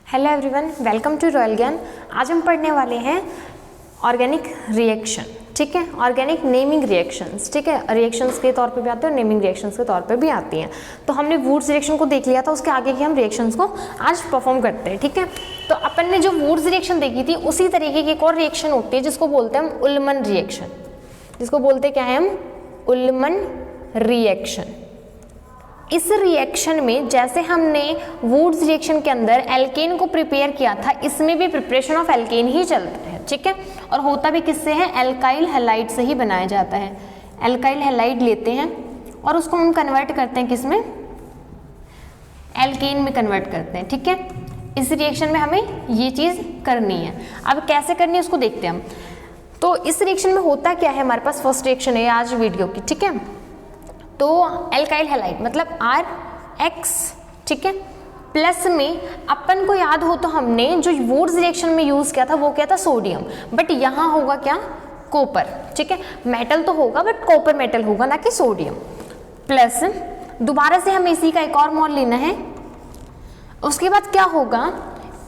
Hello everyone, welcome to Royal Gyan. आज हम पढ़ने वाले हैं ऑर्गेनिक रिएक्शन। ठीक है, ऑर्गेनिक नेमिंग रिएक्शंस। ठीक है, रिएक्शंस के तौर पे भी आते हैं और नेमिंग रिएक्शंस के तौर पे भी आती हैं। तो हमने वुड्स रिएक्शन को देख लिया था, उसके आगे की हम रिएक्शंस को आज परफॉर्म करते हैं। ठीक है, तो अपन ने जो वुड्स रिएक्शन देखी थी उसी तरीके की एक और रिएक्शन होती है जिसको बोलते हैं हम उल्मन रिएक्शन। जिसको बोलते क्या है हम? Ullman reaction. इस रिएक्शन में जैसे हमने वुड्स रिएक्शन के अंदर एल्केन को प्रिपेयर किया था, इसमें भी प्रिपरेशन ऑफ एल्केन ही चलता है। ठीक है, और होता भी किससे है? एल्काइल हैलाइड से ही बनाया जाता है। एल्काइल हैलाइड लेते हैं और उसको हम कन्वर्ट करते हैं किसमें? एल्केन में कन्वर्ट करते हैं। ठीक है, इस रिएक्शन में हमें ये चीज़ करनी है। अब कैसे करनी है उसको देखते हैं हम। तो इस रिएक्शन में होता क्या है, हमारे पास फर्स्ट रिएक्शन है आज वीडियो की। ठीक है, तो एल्काइल हैलाइड मतलब RX, ठीक है, प्लस में अपन को याद हो तो हमने जो वुड्स रिएक्शन में यूज किया था वो क्या था? सोडियम। बट यहाँ होगा क्या? कॉपर। ठीक है, मेटल तो होगा बट कॉपर मेटल होगा, ना कि सोडियम। प्लस दोबारा से हमें इसी का एक और मोल लेना है। उसके बाद क्या होगा?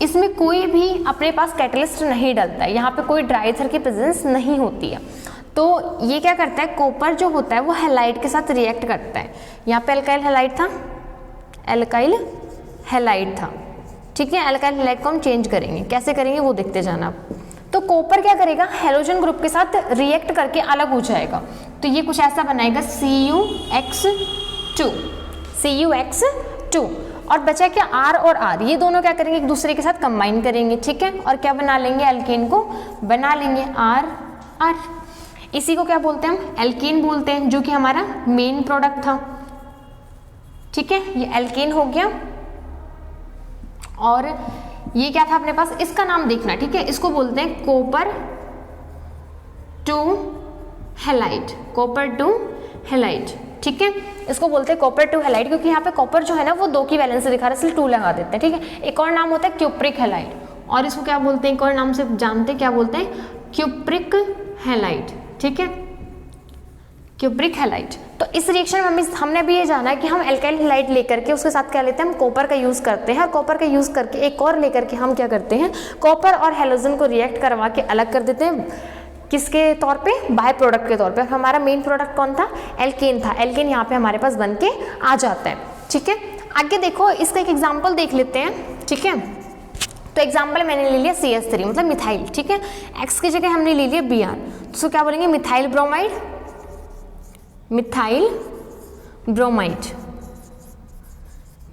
इसमें कोई भी अपने पास कैटलिस्ट नहीं डलता है, यहाँ पे कोई ड्राई ईथर की प्रेजेंस नहीं होती है। तो ये क्या करता है? कॉपर जो होता है वो हैलाइड के साथ रिएक्ट करता है। यहाँ पे एल्काइल हैलाइड था, एल्काइल हैलाइड था। ठीक है, एल्काइल हैलाइड को हम चेंज करेंगे। कैसे करेंगे वो देखते जाना आप। तो कॉपर क्या करेगा? हैलोजन ग्रुप के साथ रिएक्ट करके अलग हो जाएगा। तो ये कुछ ऐसा बनाएगा CuX2, CuX2। और बचा क्या? R और R, ये दोनों क्या करेंगे? एक दूसरे के साथ कंबाइन करेंगे। ठीक है, और क्या बना लेंगे? एल्केन को बना लेंगे, R। इसी को क्या बोलते हैं हम? एल्केन बोलते हैं, जो कि हमारा मेन प्रोडक्ट था। ठीक है, ये एल्केन हो गया। और ये क्या था अपने पास? इसका नाम देखना। ठीक है, इसको बोलते हैं copper two halide, copper two halide. ठीक है, इसको बोलते हैं कॉपर टू हैलाइड क्योंकि यहाँ पे कॉपर जो है ना वो 2 की वैलेंस से दिखा रहा है, इसलिए 2 लगा देते हैं। ठीक है, एक और नाम होता है क्यूप्रिक हैलाइड, और इसको क्या बोलते हैं? एक और नाम से जानते हैं, क्या बोलते हैं? Cupric halide. ठीक है, क्यूप्रिक हैलाइड। तो इस रिएक्शन में हमने भी ये जाना है कि हम एल्काइल हैलाइड लेकर के उसके साथ क्या लेते हैं? हम कॉपर का यूज करते हैं। और कॉपर का यूज करके एक और लेकर के हम क्या करते हैं? कॉपर और हैलोजन को रिएक्ट करवा के अलग कर देते हैं। किसके तौर पे? बाय प्रोडक्ट के तौर पे। हमारा मेन प्रोडक्ट कौन था? एल्केन था। एल्केन यहाँ पे हमारे पास बन के आ जाता है। ठीक है, आगे देखो, इसका एक एग्जाम्पल देख लेते हैं। ठीक है, तो एग्जाम्पल मैंने ले लिया CH3 मतलब मिथाइल। ठीक है, X की जगह हमने ले लिया Br, तो क्या बोलेंगे? Methyl bromide, methyl bromide.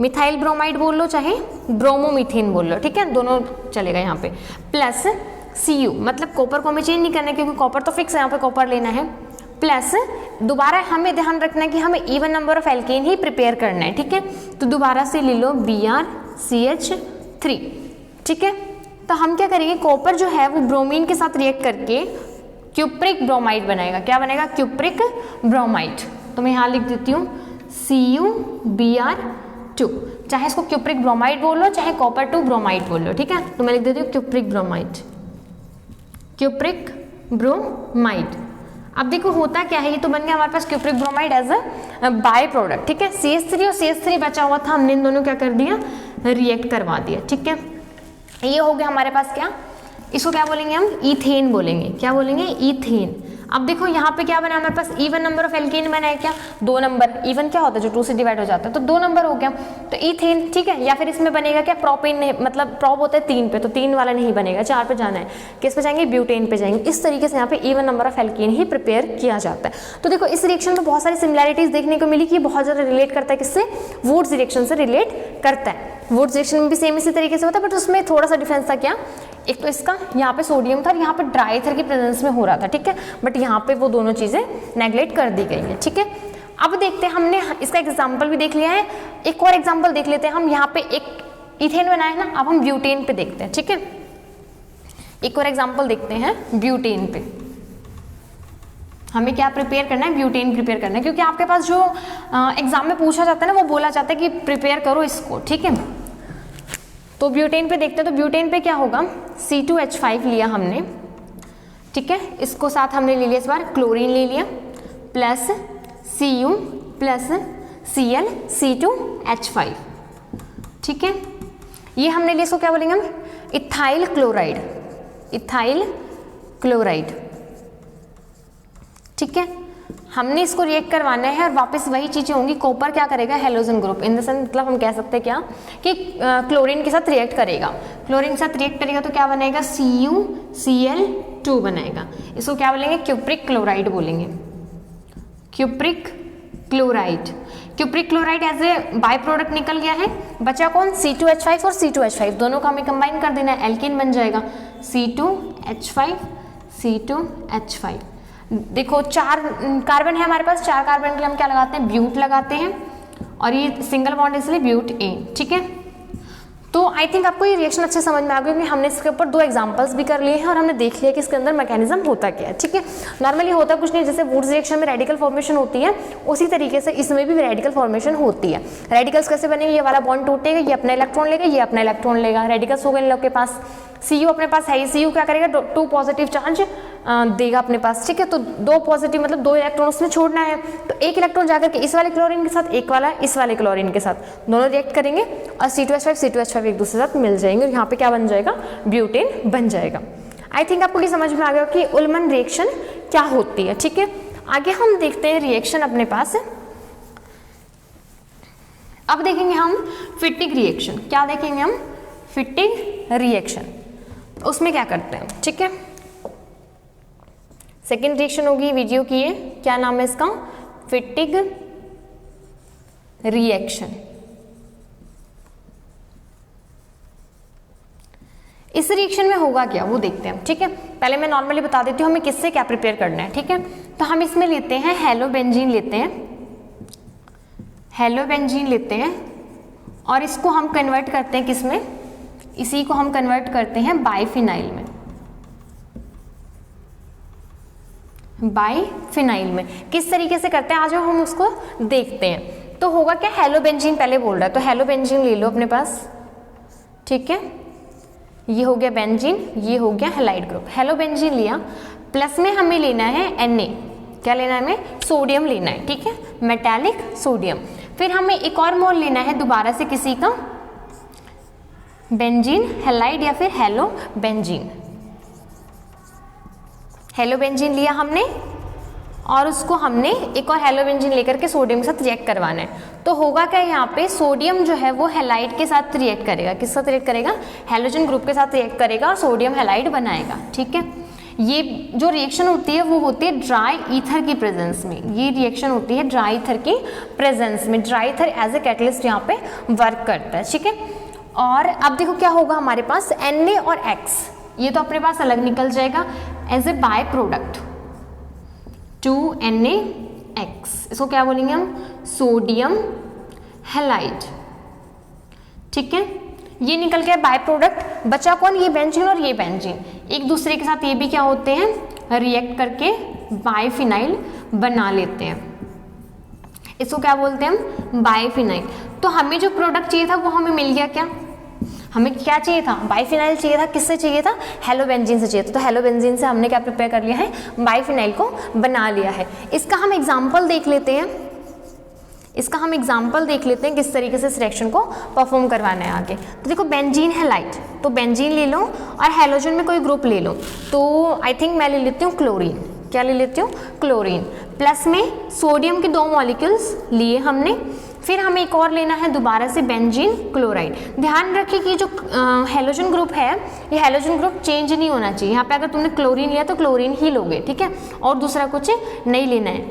Methyl bromide बोल लो चाहे ब्रोमोमीथेन बोल लो। ठीक है, दोनों चलेगा यहाँ पे। प्लस Cu मतलब कॉपर को हमें चेंज नहीं करना है क्योंकि कॉपर तो फिक्स है, यहाँ पे कॉपर लेना है। प्लस दोबारा हमें ध्यान रखना है कि हमें even number of alkene he prepare करना है। ठीक है, तो दोबारा से ले लो BrCH3। ठीक है, तो हम क्या करेंगे? कॉपर जो है वो ब्रोमीन के साथ रिएक्ट करके क्यूप्रिक ब्रोमाइड बनाएगा। क्या बनेगा? Cupric bromide. तो मैं यहाँ लिख देती हूँ CuBr2। चाहे इसको क्यूप्रिक ब्रोमाइड बोल लो चाहे कॉपर टू ब्रोमाइड बोल लो। ठीक है, तो मैं लिख देती हूँ क्यूप्रिक ब्रोमाइड, क्यूप्रिक ब्रोमाइड। अब देखो होता क्या है, ये तो बन गया हमारे पास cupric bromide as a byproduct. ठीक है, CH3 और CH3 बचा हुआ था, हमने इन दोनों क्या कर दिया? रिएक्ट करवा दिया। ठीक है, ये हो गया हमारे पास क्या? इसको क्या बोलेंगे हम? इथेन बोलेंगे। क्या बोलेंगे? इथेन। अब देखो यहाँ पे क्या बना हमारे पास? इवन नंबर ऑफ एल्केन बना है। क्या? 2 नंबर। इवन क्या होता है? जो 2 से डिवाइड हो जाता है, तो 2 नंबर हो गया, तो इथेन। ठीक है, या फिर इसमें बनेगा क्या? प्रोपेन नहीं, मतलब प्रोप होता है 3 पे, तो 3 वाला नहीं बनेगा, 4 पे जाना है। किस पे जाएंगे? ब्यूटेन पे जाएंगे। इस तरीके से यहाँ पे even number of alkene he prepare किया जाता है। तो देखो इस रिएक्शन में बहुत सारी सिमिलैरिटीज देखने को मिली कि बहुत ज़्यादा रिलेट करता है किससे? वुड्स रिएक्शन से रिलेट करता है। वुड्स रिएक्शन में भी सेम इसी तरीके से होता है, बट उसमें थोड़ा सा डिफरेंस था। क्या? एक तो इसका यहाँ पे सोडियम था और यहाँ पे ड्राई ईथर की प्रेजेंस में हो रहा था। ठीक है, बट यहाँ पे वो दोनों चीजें नेग्लेक्ट कर दी गई है। ठीक है, अब देखते हैं, हमने इसका एग्जांपल भी देख लिया है, एक और एग्जांपल देख लेते हैं हम। यहाँ पे एक इथेन बनाया है ना, अब हम ब्यूटेन पे देखते हैं। ठीक है, एक और एग्जाम्पल देखते हैं ब्यूटेन पे। हमें क्या प्रिपेयर करना है? ब्यूटेन प्रिपेयर करना है, क्योंकि आपके पास जो एग्जाम में पूछा जाता है ना वो बोला जाता है कि प्रिपेयर करो इसको। ठीक है, तो ब्यूटेन पे देखते हैं। तो ब्यूटेन पे क्या होगा? C2H5 लिया हमने। ठीक है, इसको साथ हमने ले लिया इस बार क्लोरीन ले लिया, plus Cu plus Cl C2H5। ठीक है, ये हमने लिया, इसको क्या बोलेंगे हम, इथाइल क्लोराइड, इथाइल क्लोराइड। ठीक है, हमने इसको रिएक्ट करवाना है और वापस वही चीजें होंगी। कॉपर क्या करेगा, halogen group, in the sense मतलब हम कह सकते हैं क्या कि क्लोरीन के साथ रिएक्ट करेगा, क्लोरीन के साथ रिएक्ट करेगा तो क्या बनेगा, CuCl2 बनाएगा। इसको क्या बोलेंगे, क्यूप्रिक क्लोराइड बोलेंगे, cupric chloride. Cupric chloride as a by product निकल गया है, बचा कौन, C2H5 और C2H5, दोनों को हमें कंबाइन कर देना है, एल्कीन बन जाएगा, C2H5 C2H5। देखो 4 कार्बन है हमारे पास, 4 कार्बन के लिए हम क्या लगाते हैं, ब्यूट लगाते हैं, और ये सिंगल बॉन्ड इसलिए ब्यूट ए। ठीक है, तो आई थिंक आपको ये रिएक्शन अच्छे समझ में आ गया, क्योंकि हमने इसके ऊपर 2 एग्जांपल्स भी कर लिए हैं और हमने देख लिया कि इसके अंदर मैकेनिज्म होता क्या है। ठीक है, नॉर्मली होता कुछ नहीं, जैसे वुड्स रिएक्शन में रेडिकल फॉर्मेशन होती है, उसी तरीके से इसमें भी रेडिकल फॉर्मेशन होती है। रेडिकल्स कैसे बनेंगे, ये वाला बॉन्ड टूटेगा, ये अपना इलेक्ट्रॉन लेगा, ये अपना इलेक्ट्रॉन लेगा, रेडिकल्स हो गए इन लोग के पास। Cu अपने पास है, Cu क्या करेगा, 2 पॉजिटिव चार्ज देगा अपने पास। ठीक है, तो 2 पॉजिटिव मतलब 2 इलेक्ट्रॉन उसमें छोड़ना है, तो एक इलेक्ट्रॉन जाकर के इस वाले क्लोरीन के साथ, एक वाला इस वाले क्लोरीन के साथ, दोनों रिएक्ट करेंगे और C2H5 एक दूसरे के साथ मिल जाएंगे और यहाँ पे क्या बन जाएगा, ब्यूटेन बन जाएगा। आई थिंक आपको ये समझ में आ गया कि उल्मन रिएक्शन क्या होती है। ठीक है, आगे हम देखते हैं रिएक्शन अपने पास। अब देखेंगे हम फिटिग रिएक्शन। क्या देखेंगे हम, फिटिग रिएक्शन, उसमें क्या करते हैं। ठीक है, सेकेंड रिएक्शन होगी वीडियो की, है क्या नाम है इसका, फिटिग रिएक्शन। इस रिएक्शन में होगा क्या वो देखते हैं। ठीक है, पहले मैं नॉर्मली बता देती हूँ हमें किससे क्या प्रिपेयर करना है। ठीक है, तो हम इसमें लेते हैं हेलोबेंजीन लेते हैं, हेलोबेंजीन लेते हैं और इसको हम कन्वर्ट करते हैं किसमें, इसी को हम कन्वर्ट करते हैं बाइफिनाइल में, बाइफिनाइल में। किस तरीके से करते हैं आज हम उसको देखते हैं। तो होगा क्या, हेलोबेंजीन पहले बोल रहा है, तो हेलोबेंजीन ले लो अपने पास। ठीक है, ये हो गया बेंजीन, ये हो गया हैलाइड ग्रुप। हेलोबेंजीन लिया, प्लस में हमें लेना है Na, क्या लेना है हमें, सोडियम लेना है। ठीक है, मेटालिक सोडियम। फिर हमें एक और मोल लेना है दोबारा से किसी का, बेंजीन हैलाइड या फिर हेलोबेंजीन। हेलोबेंजीन लिया हमने और उसको हमने एक और हेलोबेंजीन लेकर के सोडियम के साथ रिएक्ट करवाना है। तो होगा क्या, यहाँ पे सोडियम जो है वो हैलाइड के साथ रिएक्ट करेगा, किस साथ रिएक्ट करेगा, हेलोजन ग्रुप के साथ रिएक्ट करेगा और सोडियम हैलाइड बनाएगा। ठीक है, ये जो रिएक्शन होती है वो होती है ड्राई ईथर की प्रेजेंस में, ये रिएक्शन होती है ड्राई ईथर की प्रेजेंस में। Dry ether as a catalyst यहाँ पे वर्क करता है। ठीक है, और अब देखो क्या होगा हमारे पास, Na और X, ये तो अपने पास अलग निकल जाएगा as a by product, 2NaX, इसको क्या बोलेंगे हम, सोडियम हैलाइड। ठीक है, ये निकल गया बाय प्रोडक्ट। बचा कौन, ये बेंजीन और ये बेंजीन, एक दूसरे के साथ ये भी क्या होते हैं, रिएक्ट करके बाइफिनाइल बना लेते हैं। इसको क्या बोलते हैं हम, बाइफिनाइल। तो हमें जो प्रोडक्ट चाहिए था वो हमें मिल गया। क्या हमें क्या चाहिए था, बाइफिनाइल चाहिए था, किससे चाहिए था, हेलोबेंजीन से चाहिए था। तो हेलोबेंजीन से हमने क्या प्रिपेयर कर लिया है, बाइफिनाइल को बना लिया है। इसका हम एग्जाम्पल देख लेते हैं, इसका हम एग्जाम्पल देख लेते हैं किस तरीके से इस रिएक्शन को परफॉर्म करवाना है आगे। तो देखो बेंजीन हैलाइड, तो बेंजीन ले लो और हेलोजन में कोई ग्रुप ले लो। तो आई थिंक मैं ले लेती हूँ क्लोरीन, क्या ले लेती हूँ, क्लोरीन। प्लस में सोडियम के 2 मॉलिक्यूल्स लिए हमने, फिर हमें एक और लेना है दोबारा से बेंजीन क्लोराइड। ध्यान रखिए कि जो हेलोजन ग्रुप है, ये हेलोजन ग्रुप चेंज नहीं होना चाहिए। यहाँ पे अगर तुमने क्लोरीन लिया तो क्लोरीन ही लोगे। ठीक है, और दूसरा कुछ नहीं लेना है,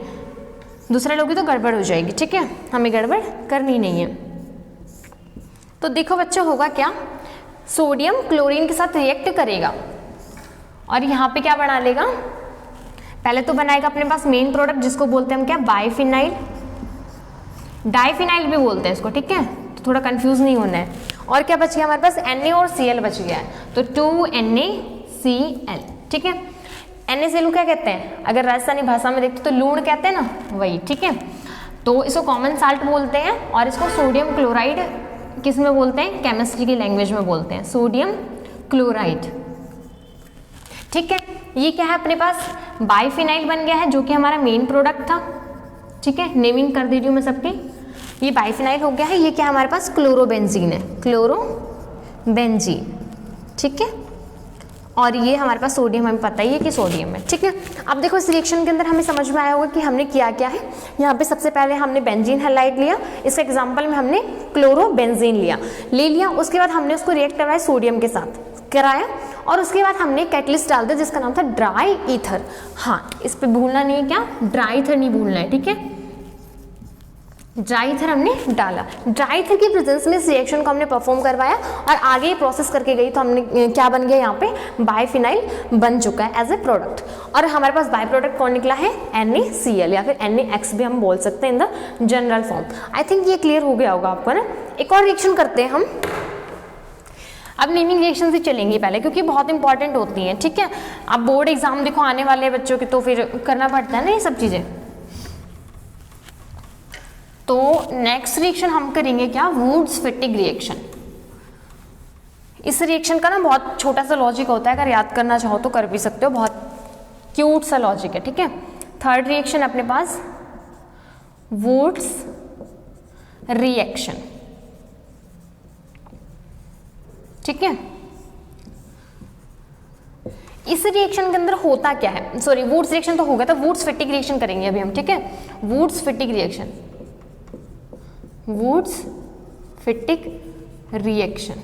दूसरा लोगे तो गड़बड़ हो जाएगी। ठीक है, हमें गड़बड़ करनी नहीं है। तो देखो बच्चों होगा क्या, सोडियम क्लोरीन के साथ रिएक्ट करेगा और यहाँ पे क्या बना लेगा, पहले तो बनाएगा अपने पास मेन प्रोडक्ट जिसको बोलते हैं हम क्या, बाइफिनाइल, डाइफिनाइल भी बोलते हैं इसको। ठीक है, तो थोड़ा कंफ्यूज नहीं होना है। और क्या बच गया हमारे पास, Na और Cl बच गया है, तो 2NaCl। ठीक है, NaCl क्या कहते हैं, अगर राजस्थानी भाषा में देखते तो लूण कहते हैं ना, वही। ठीक है, तो इसको कॉमन साल्ट बोलते हैं और इसको सोडियम क्लोराइड किस में बोलते हैं, केमिस्ट्री की लैंग्वेज में बोलते हैं सोडियम क्लोराइड। ठीक है, ये क्या है अपने पास, बाइफिनाइल बन गया है जो कि हमारा मेन प्रोडक्ट था। ठीक है, नेमिंग कर दे रही हूँ मैं सबकी, ये बाइफिनाइल हो गया है। ये क्या हमारे पास, क्लोरोबेंजीन है, क्लोरोबेंजीन। बेंजीन, ठीक है। और ये हमारे पास सोडियम, हमें पता ही है कि सोडियम है, ठीक है। अब देखो इस रिएक्शन के अंदर हमें समझ में आया होगा कि हमने किया क्या है। यहाँ पे सबसे पहले हमने बेंजीन हैलाइड लिया, इसका एग्जांपल में हमने क्लोरोबेंजीन ले लिया। उसके बाद हमने उसको रिएक्ट करवाया सोडियम के साथ कराया, और उसके बाद हमने कैटलिस्ट डाल दिया जिसका नाम था ड्राई ईथर। हाँ, इस पे भूलना नहीं है, क्या ड्राई ईथर नहीं भूलना है, ठीक है। ड्राई ईथर हमने डाला, ड्राई ईथर की प्रेजेंस में इस रिएक्शन को हमने परफॉर्म करवाया और आगे प्रोसेस करके गई तो हमने क्या बन गया, यहाँ पे बायफिनाइल बन चुका है एज ए प्रोडक्ट। और हमारे पास बाय प्रोडक्ट कौन निकला है, NaCl या फिर NaX भी हम बोल सकते हैं in the general form. I think ये क्लियर हो गया होगा आपको ना। एक और रिएक्शन करते हैं हम। अब नेमिंग रिएक्शन से चलेंगे पहले, क्योंकि बहुत इंपॉर्टेंट होती हैं, ठीक है। अब बोर्ड एग्जाम देखो आने वाले बच्चों के, तो फिर करना पड़ता है ना ये सब चीज़ें। तो नेक्स्ट रिएक्शन हम करेंगे क्या, वुड्स-फिटिग रिएक्शन। इस रिएक्शन का ना बहुत छोटा सा लॉजिक होता है, अगर याद करना चाहो तो कर भी सकते हो, बहुत क्यूट सा लॉजिक है, ठीक है। थर्ड रिएक्शन अपने पास वुड्स रिएक्शन, ठीक है। इस रिएक्शन के अंदर होता क्या है, सॉरी वुड्स रिएक्शन तो हो गया था, वुड्स-फिटिग रिएक्शन करेंगे अभी हम, ठीक है। वुड्स-फिटिग रिएक्शन, वुड्स-फिटिग रिएक्शन।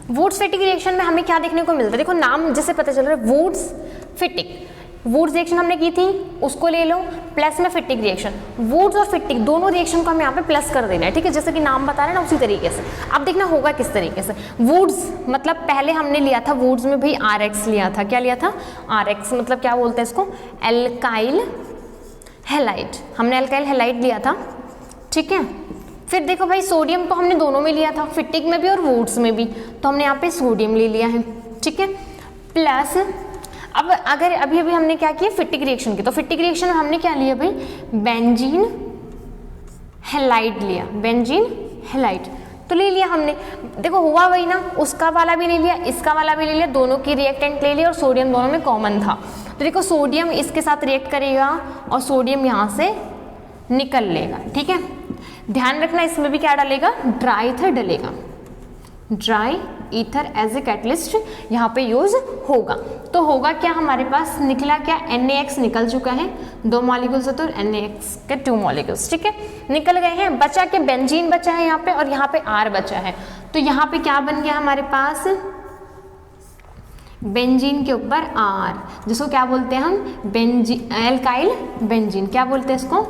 वुड्स-फिटिग रिएक्शन में हमें क्या देखने को मिलता है, देखो नाम जैसे पता चल रहा है वुड्स-फिटिग। वुड्स रिएक्शन हमने की थी, उसको ले लो, प्लस में फिटिग रिएक्शन। वुड्स और फिटिग दोनों रिएक्शन को हमें यहाँ पे प्लस कर देना है, ठीक है, जैसे कि नाम बता रहे हैं ना उसी तरीके से। अब देखना होगा किस तरीके से। वुड्स मतलब पहले हमने लिया था वुड्स में भाई RX लिया था, क्या लिया था, RX मतलब क्या बोलते हैं इसको, एल्काइल हैलाइड। हमने एल्काइल हैलाइड लिया था, ठीक है। फिर देखो भाई सोडियम तो हमने दोनों में लिया था, फिटिग में भी और वुड्स में भी, तो हमने यहाँ पे सोडियम ले लिया है, ठीक है। प्लस अब अगर अभी हमने क्या किया, फिटिग रिएक्शन की, तो फिटिग रिएक्शन में हमने क्या लिया भाई, बेंजीन हैलाइड लिया, बेंजीन हैलाइड तो ले लिया हमने। देखो हुआ वही ना, उसका वाला भी ले लिया, इसका वाला भी ले लिया, दोनों की रिएक्टेंट ले लिया और सोडियम दोनों में कॉमन था। तो देखो सोडियम इसके साथ रिएक्ट करेगा और सोडियम यहाँ से निकल लेगा, ठीक है। ध्यान रखना इसमें भी क्या डालेगा, ड्राई ईथर डलेगा, dry ether as a catalyst यहाँ पे यूज होगा। तो होगा क्या, हमारे पास निकला क्या, NaX निकल चुका है, 2 मॉलिक्यूल्स है तो NaX के 2 मॉलिक्यूल्स, ठीक है, निकल गए हैं। बचा के बेंजीन बचा है यहाँ पे और यहाँ पे R बचा है, तो यहाँ पे क्या बन गया हमारे पास, बेंजीन के ऊपर R, जिसको क्या बोलते हैं हम, एल्काइल बेंजीन, क्या बोलते हैं इसको,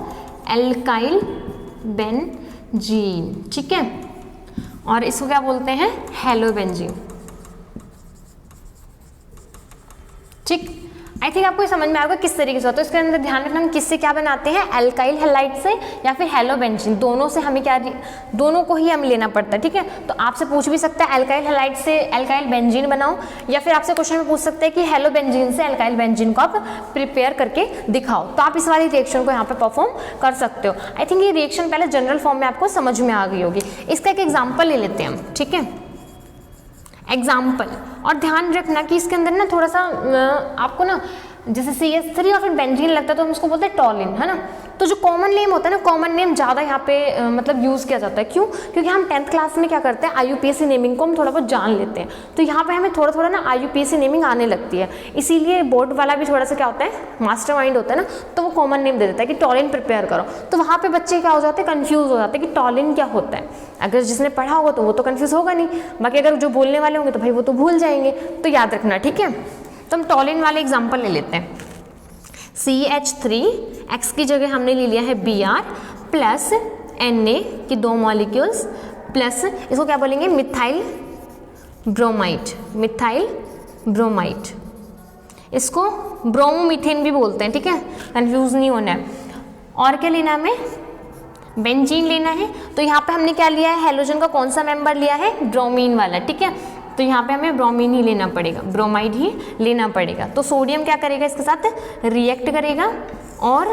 एल्काइल बेंजीन, ठीक है। और इसको क्या बोलते हैं, हेलोबेंजीन, ठीक। आई थिंक आपको समझ में आएगा किस तरीके से होता है। तो इसके अंदर ध्यान रखना हम किससे क्या बनाते हैं, एल्काइल हैलाइड से या फिर हेलोबेंजीन, दोनों से हमें क्या, दोनों को ही हमें लेना पड़ता है, ठीक है। तो आपसे पूछ भी सकता है एल्काइल हैलाइड से एल्काइल बेंजीन बनाओ, या फिर आपसे क्वेश्चन में पूछ सकते हैं कि हेलोबेंजीन से एल्काइल बेंजीन को आप प्रिपेयर करके दिखाओ, तो आप इस वाली रिएक्शन को यहाँ पे परफॉर्म कर सकते हो। आई थिंक ये रिएक्शन पहले जनरल फॉर्म में आपको समझ में आ गई होगी। इसका एक एग्जाम्पल ले लेते हैं हम, ठीक है, एग्जाम्पल। और ध्यान रखना कि इसके अंदर ना थोड़ा सा आपको ना जैसे CH3 और फिर बेंजीन लगता है तो हम उसको बोलते हैं टॉलिन, है ना। तो जो कॉमन नेम होता है ना, कॉमन नेम ज़्यादा यहाँ पे मतलब यूज़ किया जाता है। क्यों? क्योंकि हम 10th क्लास में क्या करते हैं, IUPAC नेमिंग को हम थोड़ा बहुत जान लेते हैं, तो यहाँ पे हमें थोड़ा थोड़ा ना IUPAC नेमिंग आने लगती है। इसीलिए बोर्ड वाला भी थोड़ा सा क्या होता है, मास्टर माइंड होता है ना, तो वो कॉमन नेम दे देता है कि टॉलिन प्रिपेयर करो। तो वहाँ पर बच्चे क्या हो जाते हैं, कन्फ्यूज़ हो जाते हैं कि टॉलिन क्या होता है। अगर जिसने पढ़ा होगा तो वो तो कन्फ्यूज़ होगा नहीं, बाकी अगर जो बोलने वाले होंगे तो भाई वो तो भूल जाएंगे। तो याद रखना, ठीक है। तो हम टॉलिन वाले एग्जाम्पल ले लेते हैं। CH3, X की जगह हमने ले लिया है Br प्लस Na की 2 मॉलिक्यूल्स प्लस इसको क्या बोलेंगे, मिथाइल ब्रोमाइड, मिथाइल ब्रोमाइड, इसको ब्रोमोमीथेन भी बोलते हैं, ठीक है, कंफ्यूज नहीं होना है। और क्या लेना हमें, बेंजीन लेना है। तो यहाँ पे हमने क्या लिया है, हेलोजन का कौन सा मेंबर लिया है, ब्रोमीन वाला, ठीक है। तो यहाँ पे हमें ब्रोमीन ही लेना पड़ेगा, ब्रोमाइड ही लेना पड़ेगा। तो सोडियम क्या करेगा, इसके साथ रिएक्ट करेगा और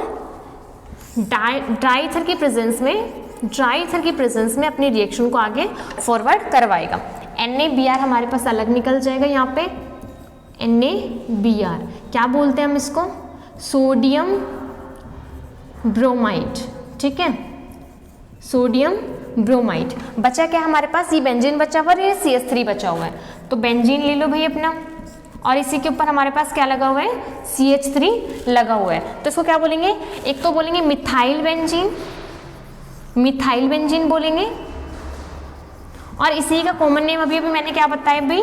ड्राई ईथर की प्रेजेंस में अपनी रिएक्शन को आगे फॉरवर्ड करवाएगा। NaBr हमारे पास अलग निकल जाएगा, यहाँ पे NaBr क्या बोलते हैं हम इसको, सोडियम ब्रोमाइड, ठीक है, सोडियम ब्रोमाइड। बचा क्या हमारे पास, ये बेंजीन बचा हुआ है, ये CH3 बचा हुआ है, तो बेंजीन ले लो भाई अपना, और इसी के ऊपर हमारे पास क्या लगा हुआ है, CH3 लगा हुआ है, तो इसको क्या बोलेंगे, एक तो बोलेंगे मिथाइल बेंजीन, मिथाइल बेंजीन बोलेंगे, और इसी का कॉमन नेम अभी अभी मैंने क्या बताया भाई,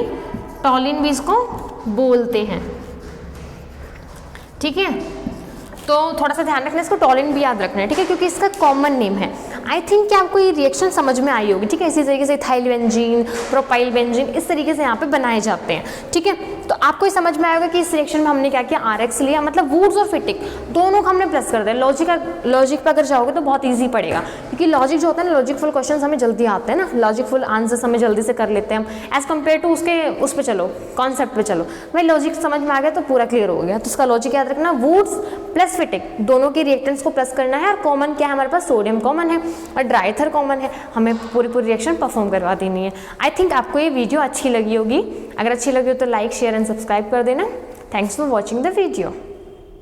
टॉलिन भी इसको बोलते हैं, ठीक है। तो थोड़ा सा ध्यान रखना, इसको टॉलिन भी याद रखना है, ठीक है, क्योंकि इसका कॉमन नेम है। आई थिंक कि आपको ये रिएक्शन समझ में आई होगी, ठीक है। इसी तरीके से इथाइल बेंजीन, प्रोपाइल बेंजीन, इस तरीके से यहाँ पे बनाए जाते हैं, ठीक है। तो आपको ये समझ में आएगा कि इस रिएक्शन में हमने क्या किया, RX लिया, मतलब वुड्स और फिटिक दोनों को हमने प्लस कर दिया। लॉजिक पर अगर जाओगे तो बहुत ईजी पड़ेगा, क्योंकि लॉजिक जो होता है ना, लॉजिकफुल क्वेश्चन हमें जल्दी आते हैं ना, लॉजिकफुल आंसर्स हमें जल्दी से कर लेते हैं हम, एज कम्पेयर टू उसके उस पर चलो, कॉन्सेप्ट पे चलो। भाई लॉजिक समझ में आ गया तो पूरा क्लियर हो गया। तो उसका लॉजिक याद रखना, वुड्स प्लस फिटिक दोनों के रिएक्टेंट्स को प्लस करना है, और कॉमन क्या है हमारे पास, सोडियम कॉमन है और ड्राइथर कॉमन है, हमें पूरी रिएक्शन परफॉर्म करवा देनी है। आई थिंक आपको ये वीडियो अच्छी लगी होगी, अगर अच्छी लगी हो तो लाइक शेयर एंड सब्सक्राइब कर देना। Thanks for watching the video.